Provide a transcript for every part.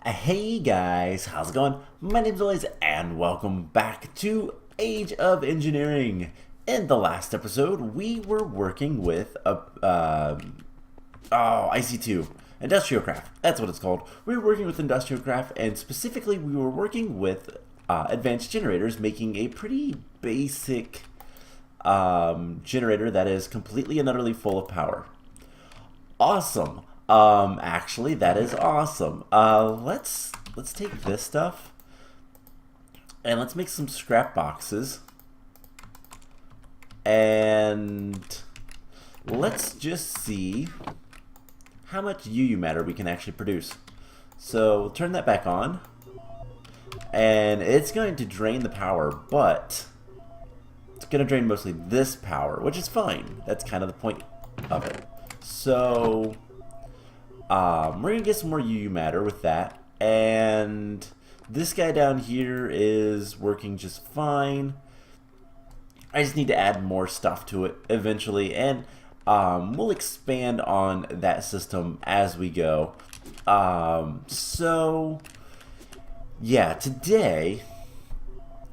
Hey guys, how's it going? My name's Lois and welcome back to Age of Engineering. In the last episode, we were working with IC2, Industrial Craft. That's what it's called. We were working with Industrial Craft, and specifically we were working with advanced generators, making a pretty basic generator that is completely and utterly full of power. Awesome. Actually, that is awesome. Let's take this stuff and let's make some scrap boxes, and let's just see how much UU matter we can actually produce. So we'll turn that back on, and it's going to drain the power, but it's going to drain mostly this power, which is fine. That's kind of the point of it. So we're going to get some more UU matter with that, and this guy down here is working just fine. I just need to add more stuff to it eventually, and we'll expand on that system as we go. So yeah, today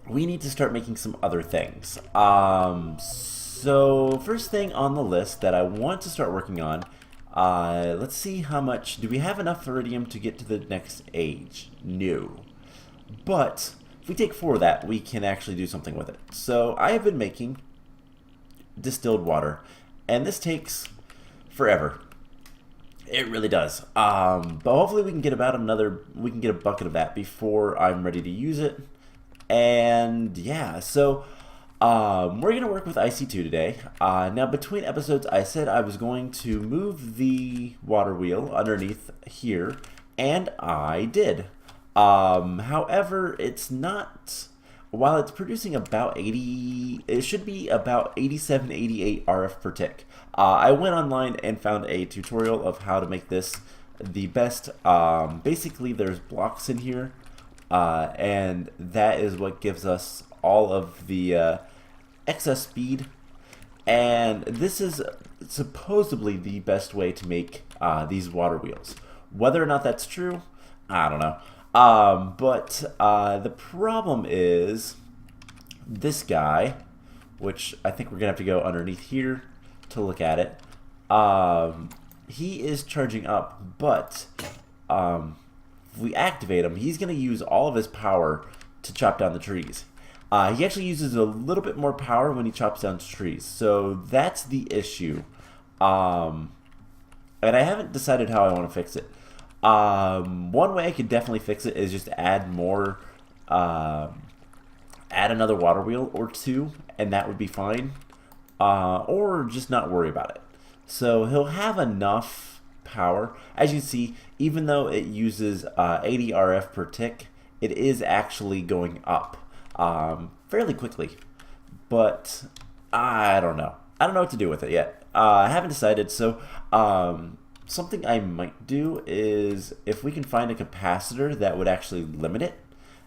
we need to start making some other things. So first thing on the list that I want to start working on, let's see how much, do we have enough iridium to get to the next age? No. But if we take 4 of that, we can actually do something with it. So I have been making distilled water, and this takes forever. It really does. But hopefully we can get we can get a bucket of that before I'm ready to use it. And yeah, so we're going to work with IC2 today. Now, between episodes, I said I was going to move the water wheel underneath here, and I did. However, it's not, while it's producing about 80, it should be about 87, 88 RF per tick. I went online and found a tutorial of how to make this the best. Basically, there's blocks in here, and that is what gives us all of the excess speed, and this is supposedly the best way to make these water wheels. Whether or not that's true, I don't know. But the problem is this guy, which I think we're gonna have to go underneath here to look at it. He is charging up, but if we activate him, he's gonna use all of his power to chop down the trees. He actually uses a little bit more power when he chops down trees, so that's the issue. And I haven't decided how I want to fix it. One way I could definitely fix it is just add more, add another water wheel or 2, and that would be fine. Or just not worry about it. So he'll have enough power. As you can see, even though it uses 80 RF per tick, it is actually going up fairly quickly, but I don't know. I don't know what to do with it yet. I haven't decided, so something I might do is if we can find a capacitor that would actually limit it,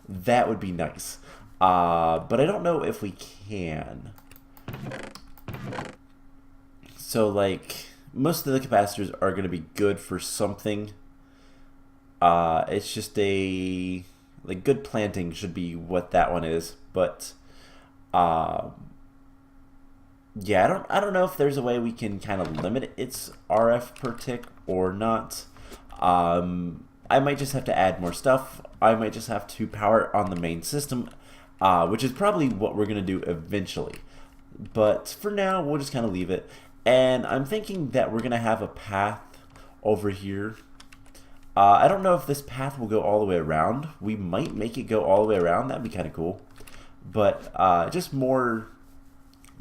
that would be nice. But I don't know if we can. So like, most of the capacitors are going to be good for something. It's just a... like, good planting should be what that one is, but yeah, I don't know if there's a way we can kind of limit its RF per tick or not. I might just have to add more stuff. I might just have to power it on the main system, which is probably what we're gonna do eventually. But for now, we'll just kind of leave it. And I'm thinking that we're gonna have a path over here. I don't know if this path will go all the way around. We might make it go all the way around. That'd be kind of cool. But just more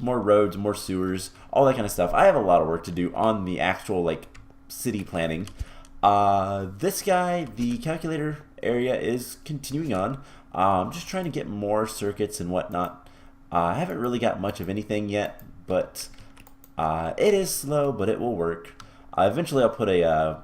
roads, more sewers, all that kind of stuff. I have a lot of work to do on the actual like city planning. This guy, the calculator area, is continuing on. Just trying to get more circuits and whatnot. I haven't really got much of anything yet, but it is slow, but it will work. Eventually I'll put a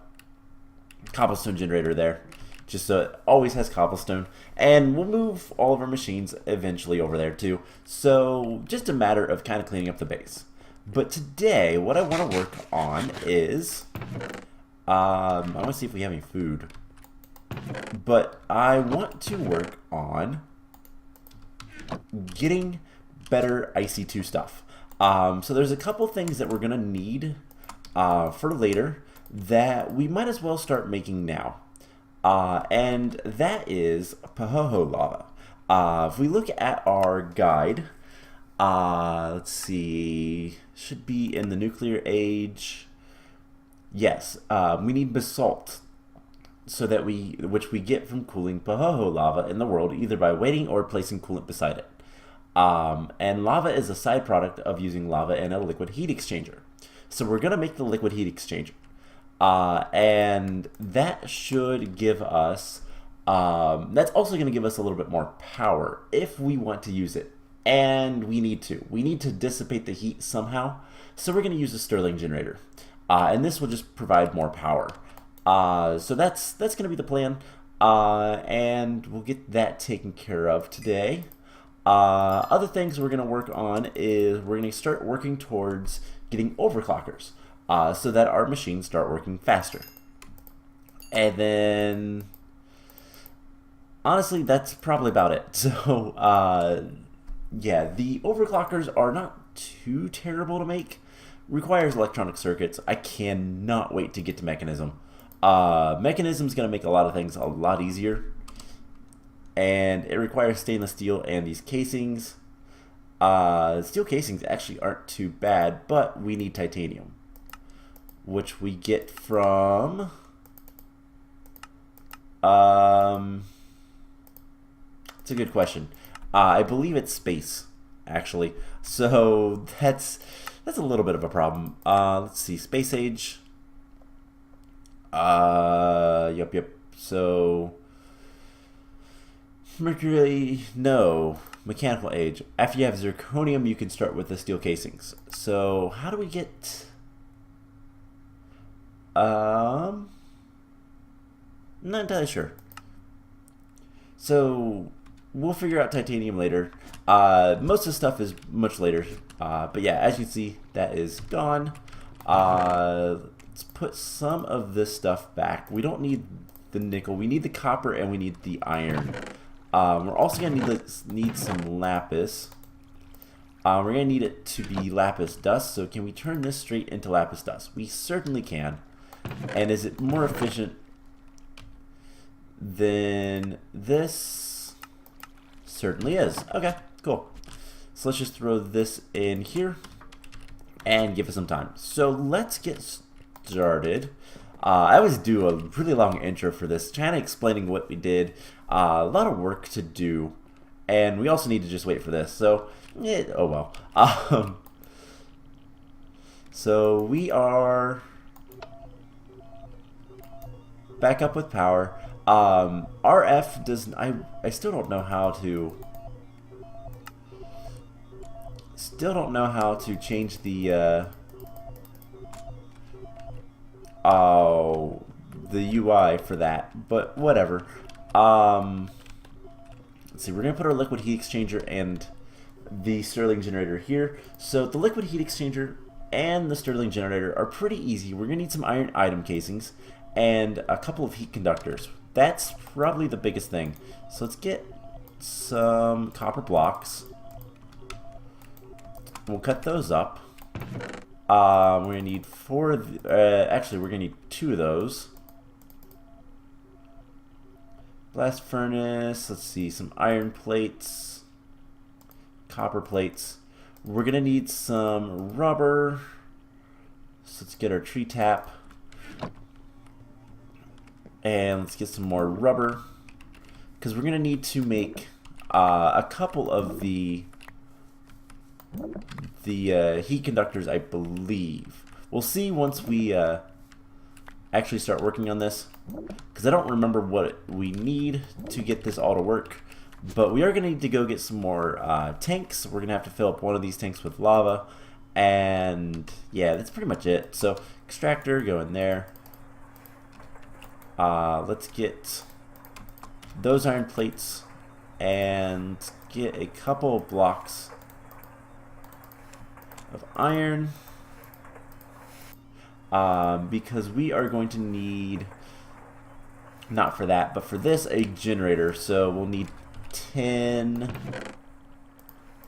cobblestone generator there, just so it always has cobblestone, and we'll move all of our machines eventually over there too, so just a matter of kind of cleaning up the base. But today what I want to work on is I want to see if we have any food. but I want to work on getting better IC2 stuff. So there's a couple things that we're going to need for later that we might as well start making now. And that is Pahoehoe Lava. If we look at our guide, let's see, should be in the nuclear age. Yes, we need basalt, so that which we get from cooling Pahoehoe lava in the world, either by waiting or placing coolant beside it. And lava is a side product of using lava in a liquid heat exchanger. So we're going to make the liquid heat exchanger. And that should give us, that's also going to give us a little bit more power if we want to use it. And we need to. We need to dissipate the heat somehow. So we're going to use a Stirling generator. And this will just provide more power. So that's going to be the plan. And we'll get that taken care of today. Other things we're going to work on is we're going to start working towards getting overclockers so that our machines start working faster. And then, honestly, that's probably about it. So, yeah, the overclockers are not too terrible to make. Requires electronic circuits. I cannot wait to get to mechanism. Mechanism's going to make a lot of things a lot easier. And it requires stainless steel and these casings. Steel casings actually aren't too bad, but we need titanium, which we get from it's a good question. I believe it's space, actually. So that's a little bit of a problem. Let's see, space age. Yep. So mercury, no. Mechanical age. After you have zirconium, you can start with the steel casings. So how do we get? Not entirely sure. So we'll figure out titanium later. Most of the stuff is much later. But yeah, as you can see, that is gone. Let's put some of this stuff back. We don't need the nickel. We need the copper and we need the iron. We're also going to need some lapis. We're going to need it to be lapis dust. So can we turn this straight into lapis dust? We certainly can. And is it more efficient than this? Certainly is. Okay, cool. So let's just throw this in here and give it some time. So let's get started. I always do a really long intro for this, kind of explaining what we did. A lot of work to do, and we also need to just wait for this. So, oh well. So we are back up with power. RF does. I still don't know how to. Still don't know how to change the. The UI for that, but whatever. Let's see, we're gonna put our liquid heat exchanger and the Stirling generator here. So the liquid heat exchanger and the Stirling generator are pretty easy. We're gonna need some iron item casings and a couple of heat conductors. That's probably the biggest thing. So let's get some copper blocks. We'll cut those up. We're gonna need actually we're gonna need 2 of those. Blast furnace, let's see, some iron plates, copper plates. We're gonna need some rubber. So let's get our tree tap. And let's get some more rubber. Because we're gonna need to make a couple of the heat conductors, I believe. We'll see once we actually start working on this, because I don't remember what we need to get this all to work. But we are going to need to go get some more tanks. We're going to have to fill up one of these tanks with lava, and yeah, that's pretty much it. So extractor, go in there. Let's get those iron plates and get a couple of blocks of iron, because we are going to need Not for that, but for this, a generator. So we'll need 10.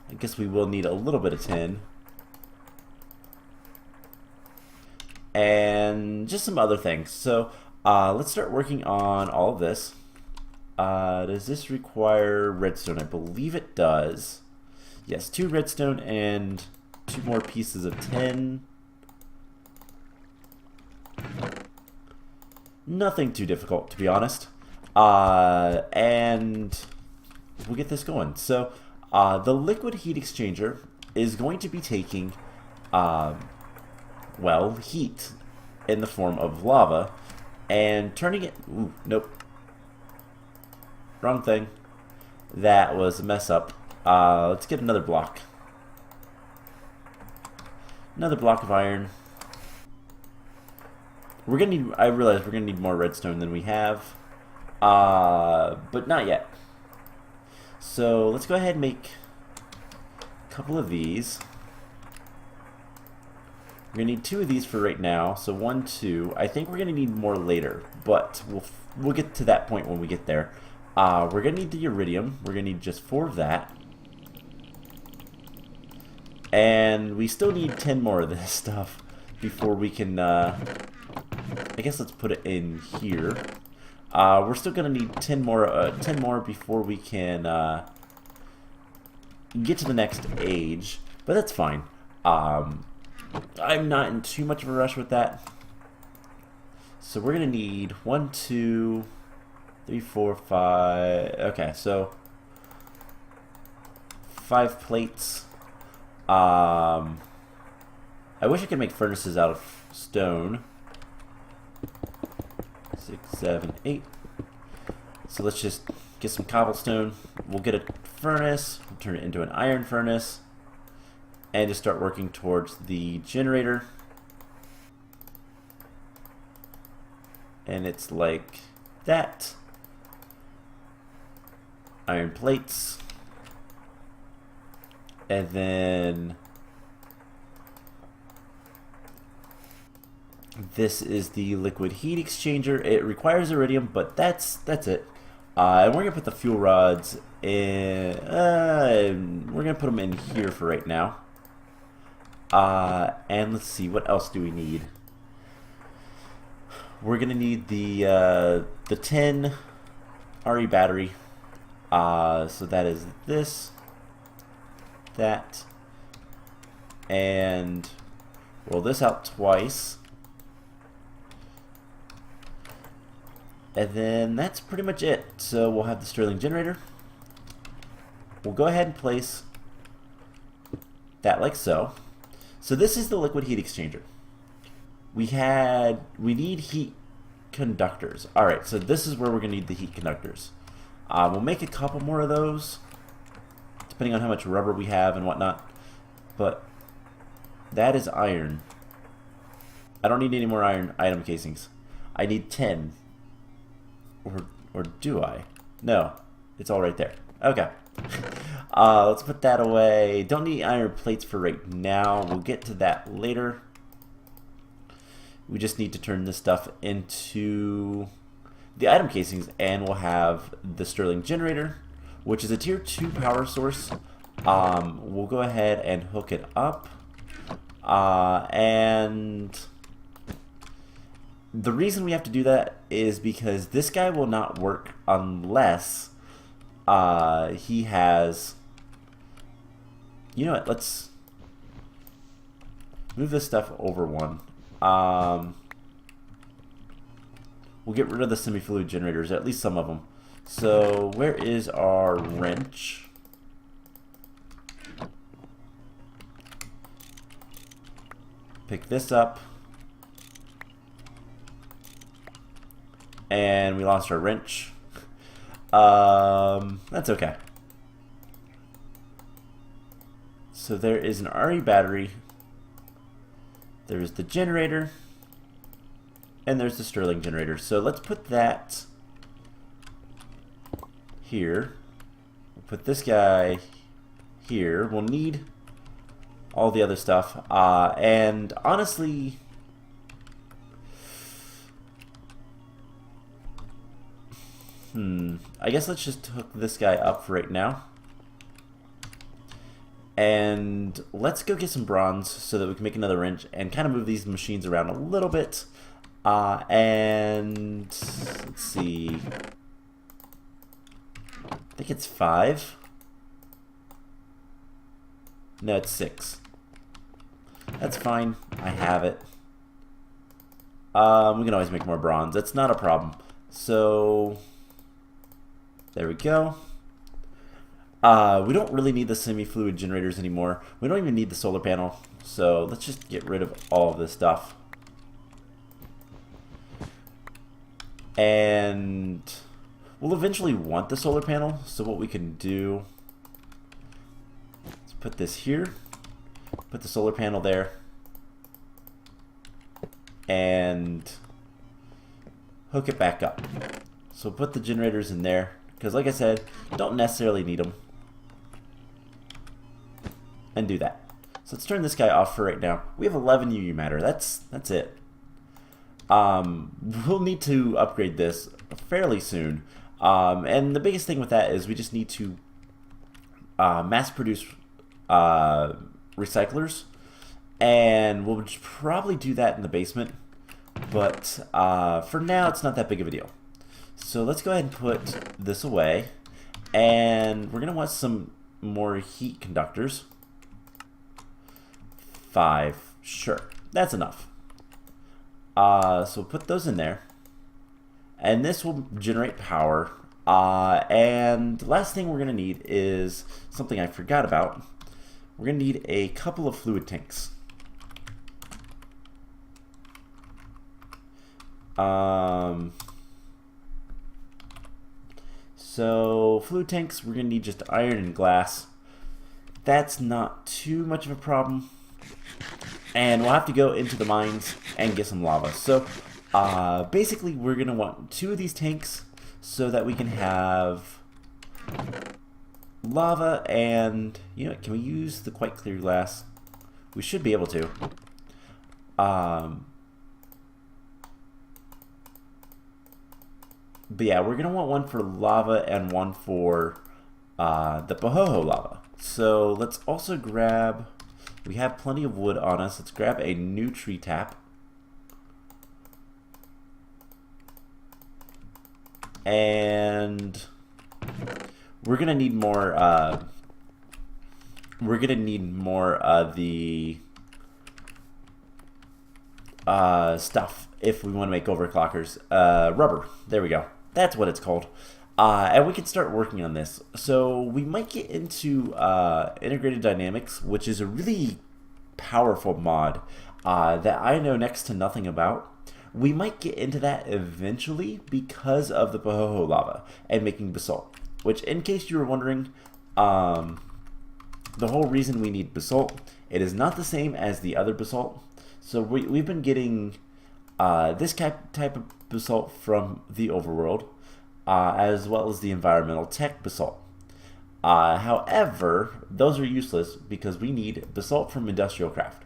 I guess we will need a little bit of 10. And just some other things. So let's start working on all of this. Does this require redstone? I believe it does. Yes, 2 redstone and 2 more pieces of tin. Nothing too difficult, to be honest. And we'll get this going. So the liquid heat exchanger is going to be taking, well, heat in the form of lava and turning it... Ooh, nope. Wrong thing. That was a mess up. Let's get another block. Another block of iron. We're gonna need... I realize we're gonna need more redstone than we have. But not yet. So let's go ahead and make a couple of these. We're gonna need 2 of these for right now. So 1, 2. I think we're gonna need more later, but we'll get to that point when we get there. We're gonna need the iridium. We're gonna need just 4 of that. And we still need 10 more of this stuff before we can, I guess let's put it in here. We're still gonna need 10 more before we can get to the next age, but that's fine. I'm not in too much of a rush with that. So we're gonna need 1, 2, 3, 4, 5. Okay, so 5 plates. I wish I could make furnaces out of stone. 6, 7, 8. So let's just get some cobblestone. We'll get a furnace, we'll turn it into an iron furnace, and just start working towards the generator. And it's like that. Iron plates. And then this is the liquid heat exchanger. It requires iridium, but that's it. And we're gonna put the fuel rods in. We're gonna put them in here for right now. And let's see, what else do we need? We're gonna need the 10 RE battery. So that is this, that, and roll this out twice. And then that's pretty much it. So we'll have the Stirling generator. We'll go ahead and place that like so. So this is the liquid heat exchanger. We need heat conductors. Alright, so this is where we're going to need the heat conductors. We'll make a couple more of those, depending on how much rubber we have and whatnot. But that is iron. I don't need any more iron item casings. I need 10. Or do I? No, it's all right there. Okay. Let's put that away. Don't need iron plates for right now. We'll get to that later. We just need to turn this stuff into the item casings, and we'll have the Stirling generator, which is a tier 2 power source. We'll go ahead and hook it up. And the reason we have to do that is because this guy will not work unless he has... You know what, let's move this stuff over one. We'll get rid of the semi-fluid generators, at least some of them. So where is our wrench? Pick this up. And we lost our wrench. That's okay. So there is an RE battery. There's the generator. And there's the Stirling generator. So let's put that here. We'll put this guy here. We'll need all the other stuff. And honestly, I guess let's just hook this guy up for right now. And let's go get some bronze so that we can make another wrench and kind of move these machines around a little bit. And let's see. I think it's 5. No, it's 6. That's fine. I have it. We can always make more bronze. That's not a problem. So there we go. We don't really need the semi-fluid generators anymore. We don't even need the solar panel. So let's just get rid of all of this stuff. And we'll eventually want the solar panel. So what we can do is put this here. Put the solar panel there. And hook it back up. So put the generators in there. Because like I said, don't necessarily need them. And do that. So let's turn this guy off for right now. We have 11 UU matter. That's it. We'll need to upgrade this fairly soon. And the biggest thing with that is we just need to mass produce recyclers. And we'll probably do that in the basement. But for now, it's not that big of a deal. So let's go ahead and put this away. And we're going to want some more heat conductors. 5. Sure. That's enough. So we'll put those in there. And this will generate power. And the last thing we're going to need is something I forgot about. We're going to need a couple of fluid tanks. So fluid tanks, we're going to need just iron and glass. That's not too much of a problem. And we'll have to go into the mines and get some lava. So basically we're going to want 2 of these tanks so that we can have lava and, you know, can we use the quite clear glass? We should be able to. But yeah, we're going to want one for lava and one for the Pahoehoe Lava. So let's also grab, we have plenty of wood on us. Let's grab a new tree tap. And we're going to need more, of the stuff if we want to make overclockers. Rubber. There we go. That's what it's called. And we can start working on this. So we might get into integrated dynamics, which is a really powerful mod that I know next to nothing about. We might get into that eventually because of the Pahoehoe Lava and making basalt. Which, in case you were wondering, the whole reason we need basalt, it is not the same as the other basalt. So we've been getting this type of basalt from the overworld, as well as the environmental tech basalt. However, those are useless because we need basalt from industrial craft,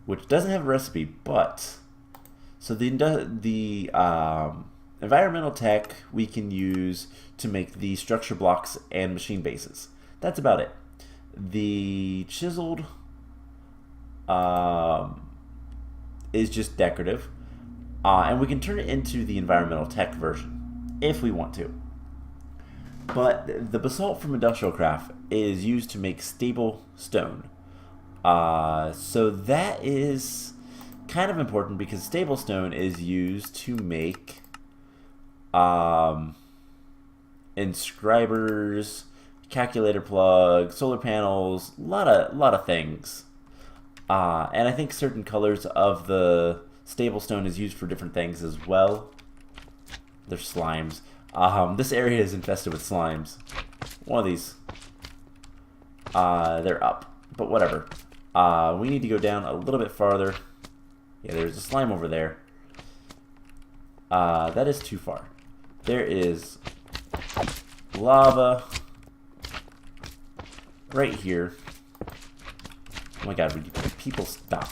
which doesn't have a recipe. But so the environmental tech we can use to make the structure blocks and machine bases. That's about it. The chiseled is just decorative. And we can turn it into the environmental tech version if we want to. But the basalt from industrial craft is used to make stable stone. So that is kind of important because stable stone is used to make inscribers, calculator plugs, solar panels, a lot of things. And I think certain colors of the stable stone is used for different things as well. They're slimes. This area is infested with slimes. One of these. They're up, but whatever. We need to go down a little bit farther. Yeah, there's a slime over there. That is too far. There is lava right here. Oh my god, people stop.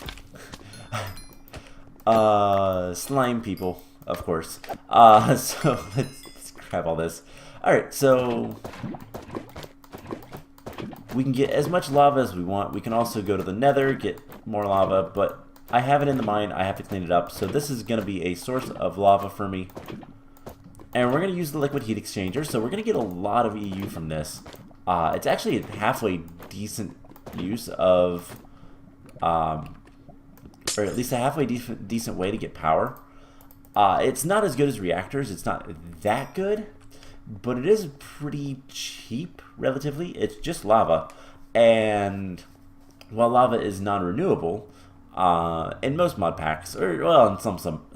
Slime people, of course. So let's grab all this. Alright, so we can get as much lava as we want. We can also go to the nether, get more lava, but I have it in the mine. I have to clean it up. So this is going to be a source of lava for me. And we're going to use the liquid heat exchanger. So we're going to get a lot of EU from this. It's actually a halfway decent use of, or at least a halfway decent way to get power. It's not as good as reactors. It's not that good, but it is pretty cheap, relatively. It's just lava. And while lava is non-renewable, in most mod packs, or well, in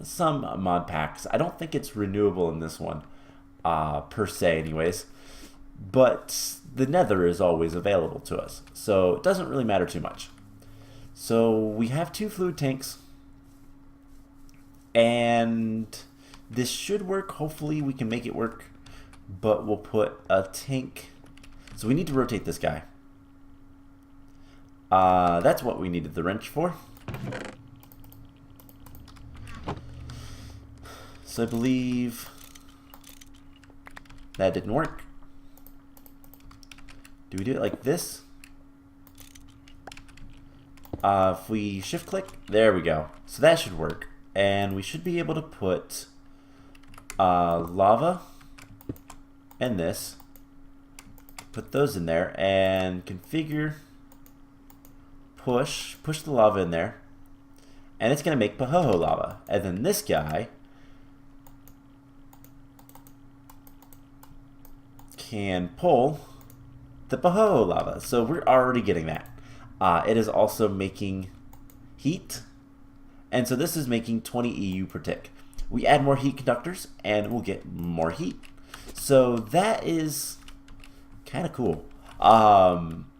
some mod packs, I don't think it's renewable in this one, per se anyways. But the nether is always available to us, so it doesn't really matter too much. So we have 2 fluid tanks, and this should work. Hopefully we can make it work, but we'll put a tank. So we need to rotate this guy. That's what we needed the wrench for. So I believe that didn't work. Do we do it like this? If we shift click, there we go. So that should work. And we should be able to put lava and this. Put those in there and configure, push the lava in there. And it's going to make Pahoehoe Lava. And then this guy can pull the Pahoehoe Lava. So we're already getting that. It is also making heat. And so this is making 20 EU per tick. We add more heat conductors and we'll get more heat. So that is kind of cool.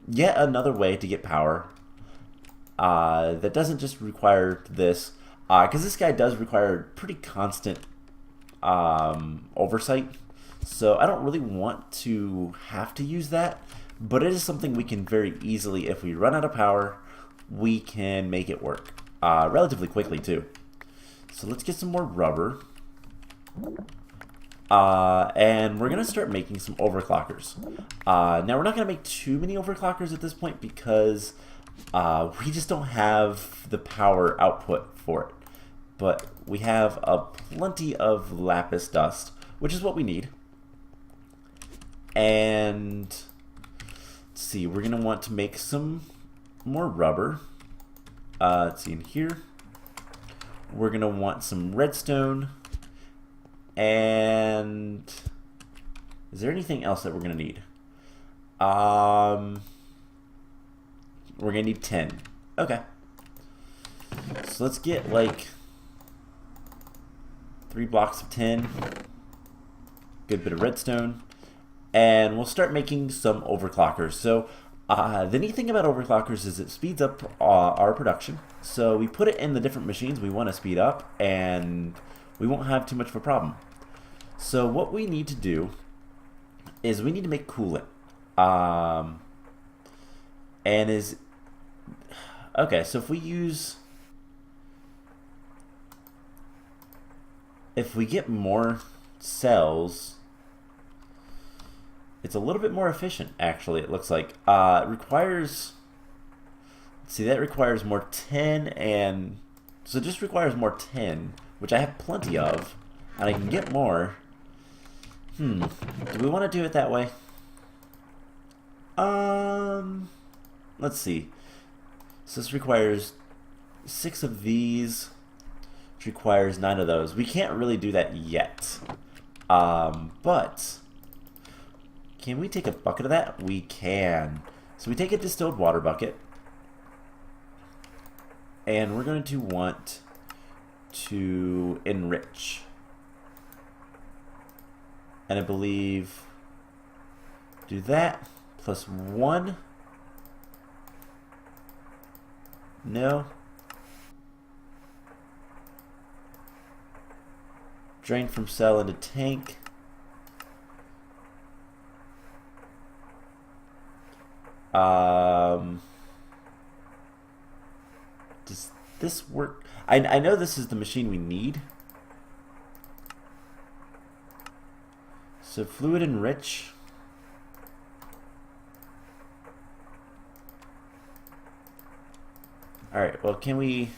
Yet another way to get power that doesn't just require this. Because this guy does require pretty constant oversight. So I don't really want to have to use that. But it is something we can very easily, if we run out of power, we can make it work. Relatively quickly too. So let's get some more rubber. And we're going to start making some overclockers. Now we're not going to make too many overclockers at this point because we just don't have the power output for it. But we have plenty of lapis dust, which is what we need. And let's see, we're going to want to make some more rubber. Let's see in here. We're going to want some redstone. And is there anything else that we're going to need? We're going to need 10. Okay. So let's get like 3 blocks of 10. Good bit of redstone. And we'll start making some overclockers. So the neat thing about overclockers is it speeds up our production. So we put it in the different machines we want to speed up, and we won't have too much of a problem. So what we need to do is we need to make coolant. Okay, so if we get more cells, it's a little bit more efficient, actually, it looks like. It requires, see, that requires more 10, and so it just requires more 10, which I have plenty of, and I can get more. Do we want to do it that way? Let's see. So this requires 6 of these, which requires 9 of those. We can't really do that yet. But can we take a bucket of that? We can. So we take a distilled water bucket, and we're going to want to enrich. And I believe do that plus 1. No. Drain from cell into tank. Does this work? I know this is the machine we need. So fluid enrich. Alright, well, can we...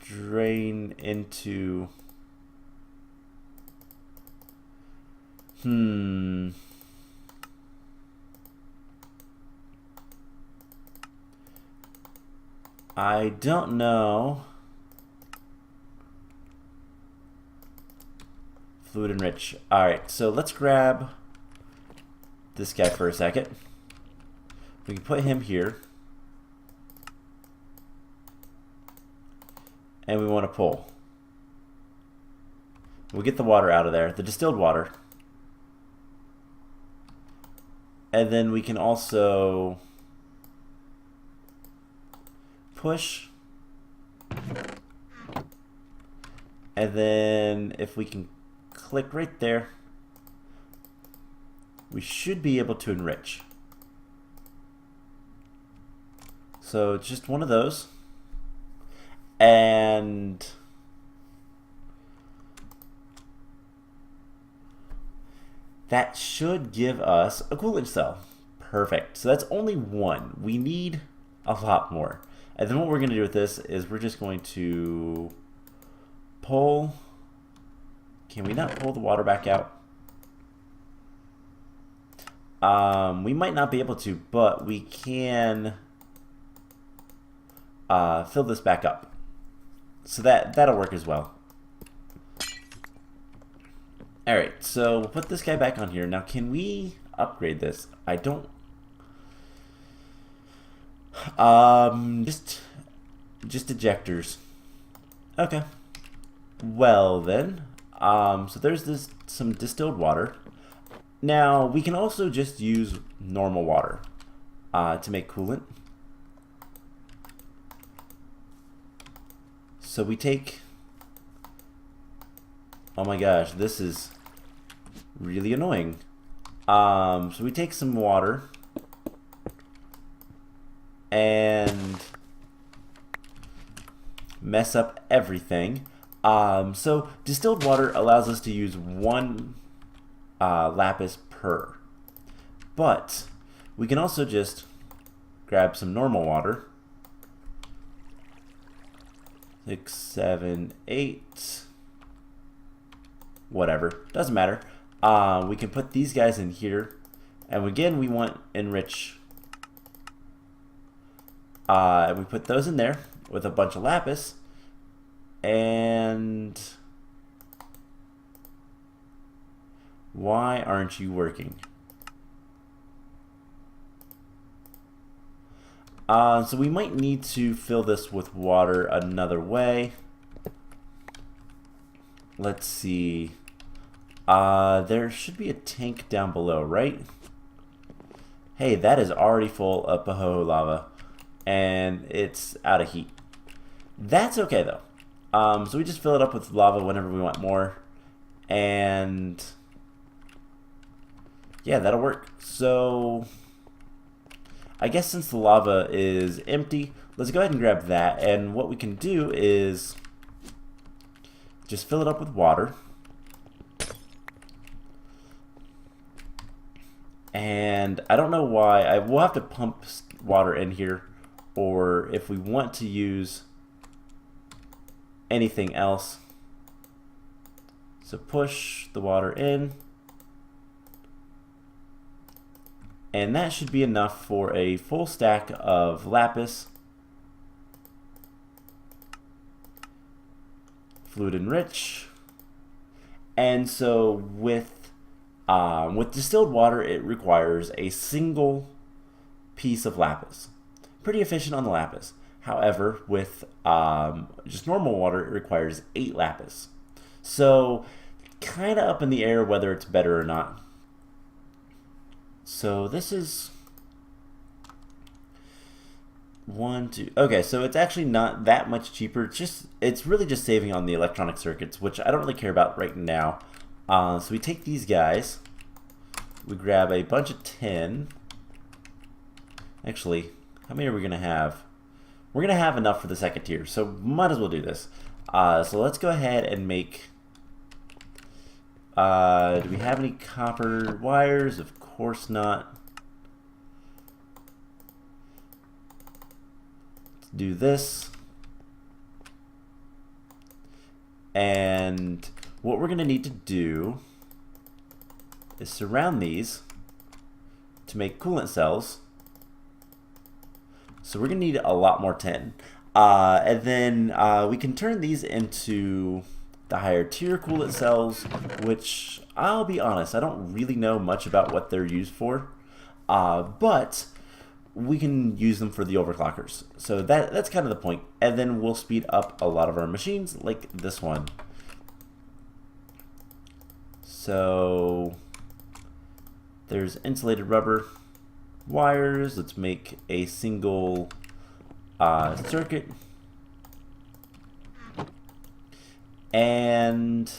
drain into... I don't know. Fluid enrich. Alright, so let's grab this guy for a second. We can put him here. And we want to pull. We'll get the water out of there, the distilled water. And then we can also push. And then if we can click right there, we should be able to enrich. So it's just one of those. And that should give us a coolant cell. Perfect. So that's only one. We need a lot more. And then what we're going to do with this is we're just going to pull. Can we not pull the water back out? We might not be able to, but we can fill this back up. So that'll work as well. Alright, so we'll put this guy back on here. Now can we upgrade this? I don't... just ejectors. Okay. Well then, so there's some distilled water. Now we can also just use normal water to make coolant. So we take... Oh my gosh, this is really annoying. So we take some water and mess up everything. So distilled water allows us to use one lapis per. But we can also just grab some normal water. 6, 7, 8... whatever, doesn't matter. We can put these guys in here, and again we want enrich. We put those in there with a bunch of lapis, and why aren't you working? So we might need to fill this with water another way. Let's see. There should be a tank down below, right? Hey, that is already full of Pahoehoe Lava, and it's out of heat. That's okay though. So we just fill it up with lava whenever we want more, and yeah, that'll work. So I guess since the lava is empty, let's go ahead and grab that, and what we can do is just fill it up with water. And I don't know why. We'll have to pump water in here, or if we want to use anything else. So push the water in. And that should be enough for a full stack of lapis. Fluid enrich. And so with distilled water, it requires a single piece of lapis. Pretty efficient on the lapis. However, with just normal water, it requires 8 lapis. So kind of up in the air whether it's better or not. So this is 1, 2. Okay, so it's actually not that much cheaper. It's really just saving on the electronic circuits, which I don't really care about right now. So we take these guys, we grab a bunch of tin. Actually, how many are we gonna have? We're gonna have enough for the second tier, so might as well do this. So let's go ahead and make... do we have any copper wires? Of course not. Let's do this. And what we're going to need to do is surround these to make coolant cells. So we're going to need a lot more tin. And then we can turn these into the higher tier coolant cells, which I'll be honest, I don't really know much about what they're used for. But we can use them for the overclockers. So that's kind of the point. And then we'll speed up a lot of our machines like this one. So there's insulated rubber wires. Let's make a single circuit. And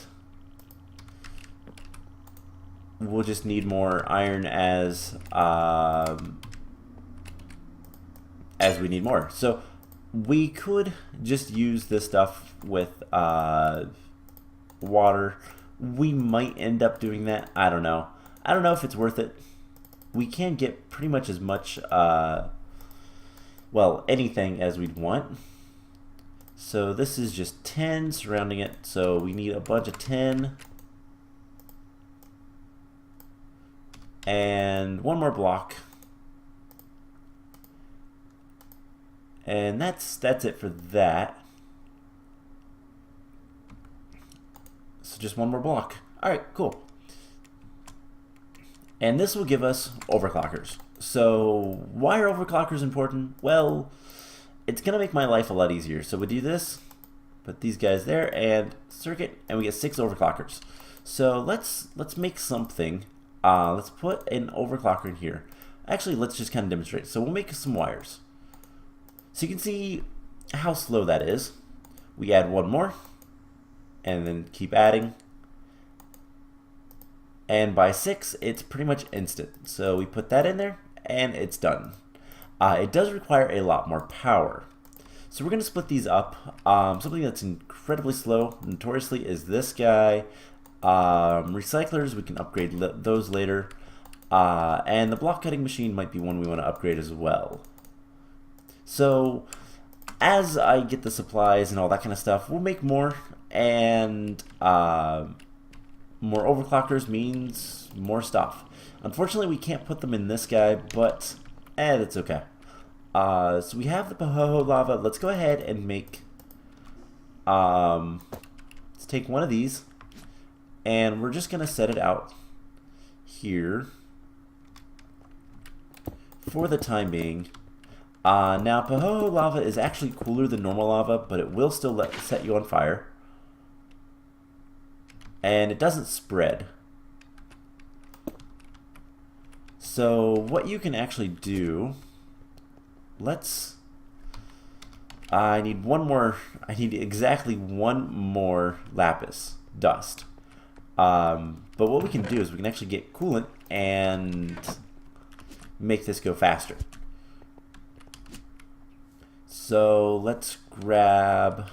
we'll just need more iron as we need more. So we could just use this stuff with water. We might end up doing that. I don't know. I don't know if it's worth it. We can get pretty much as much, well, anything as we'd want. So this is just 10 surrounding it. So we need a bunch of 10. And one more block. And that's it for that. So just one more block. Alright, cool. And this will give us overclockers. So why are overclockers important? Well, it's going to make my life a lot easier. So we do this, put these guys there, and circuit, and we get 6 overclockers. So let's make something. Let's put an overclocker in here. Actually, let's just kind of demonstrate. So we'll make some wires. So you can see how slow that is. We add one more, and then keep adding. And by 6, it's pretty much instant. So we put that in there, and it's done. It does require a lot more power. So we're going to split these up. Something that's incredibly slow, notoriously, is this guy. Recyclers, we can upgrade those later. And the block cutting machine might be one we want to upgrade as well. So as I get the supplies and all that kind of stuff, we'll make more. And more overclockers means more stuff. Unfortunately, we can't put them in this guy, but that's okay. So we have the Pahoehoe Lava. Let's go ahead and make, let's take one of these, and we're just going to set it out here for the time being. Now, Pahoehoe Lava is actually cooler than normal lava, but it will still set you on fire. And it doesn't spread. So what you can actually do, I need one more, I need exactly one more lapis dust. But what we can do is we can actually get coolant and make this go faster. So let's grab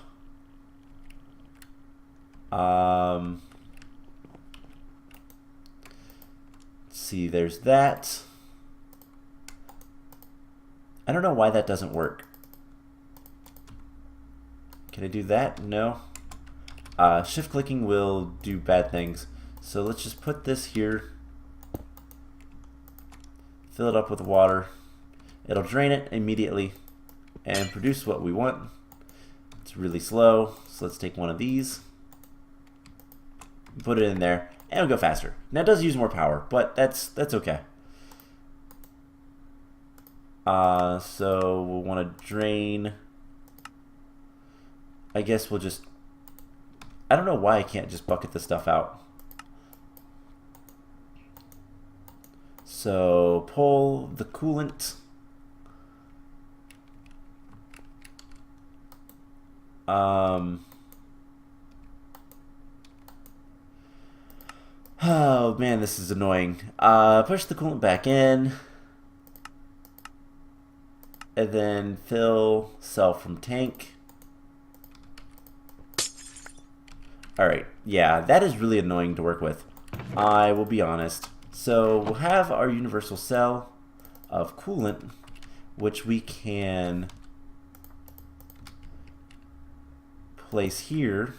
see, there's that. I don't know why that doesn't work. Can I do that? No. Shift clicking will do bad things. So let's just put this here. Fill it up with water. It'll drain it immediately and produce what we want. It's really slow. So let's take one of these. Put it in there. And it'll go faster. Now it does use more power, but that's okay. So we'll want to drain. I guess we'll just, I don't know why I can't just bucket this stuff out. So pull the coolant. Oh man, this is annoying. Push the coolant back in. And then fill cell from tank. Alright, yeah, that is really annoying to work with. I will be honest. So we'll have our universal cell of coolant, which we can place here.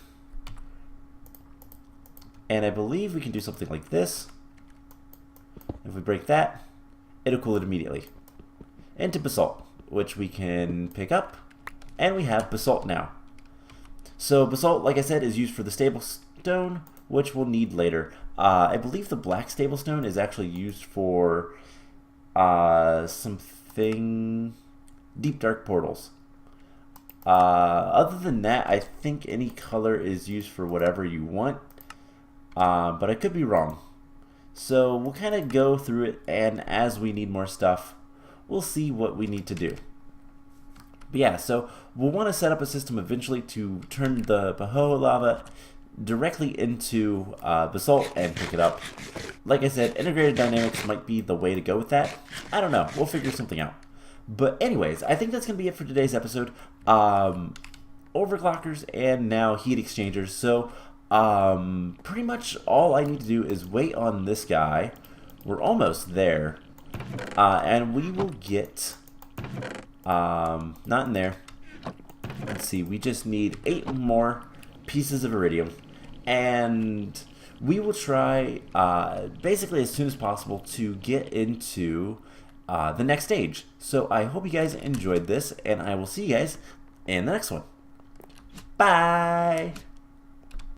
And I believe we can do something like this. If we break that, it'll cool it immediately. Into basalt, which we can pick up. And we have basalt now. So basalt, like I said, is used for the stable stone, which we'll need later. I believe the black stable stone is actually used for something deep dark portals. Other than that, I think any color is used for whatever you want, but I could be wrong. So we'll kind of go through it, and as we need more stuff, we'll see what we need to do. But yeah, so we'll want to set up a system eventually to turn the Pahoehoe Lava directly into basalt and pick it up. Like I said, integrated dynamics might be the way to go with that. I don't know. We'll figure something out. But anyways, I think that's going to be it for today's episode. Overclockers and now heat exchangers. So pretty much all I need to do is wait on this guy. We're almost there. And we will get... not in there. Let's see, we just need 8 more pieces of iridium, and we will try basically as soon as possible to get into the next stage. So I hope you guys enjoyed this, and I will see you guys in the next one. Bye!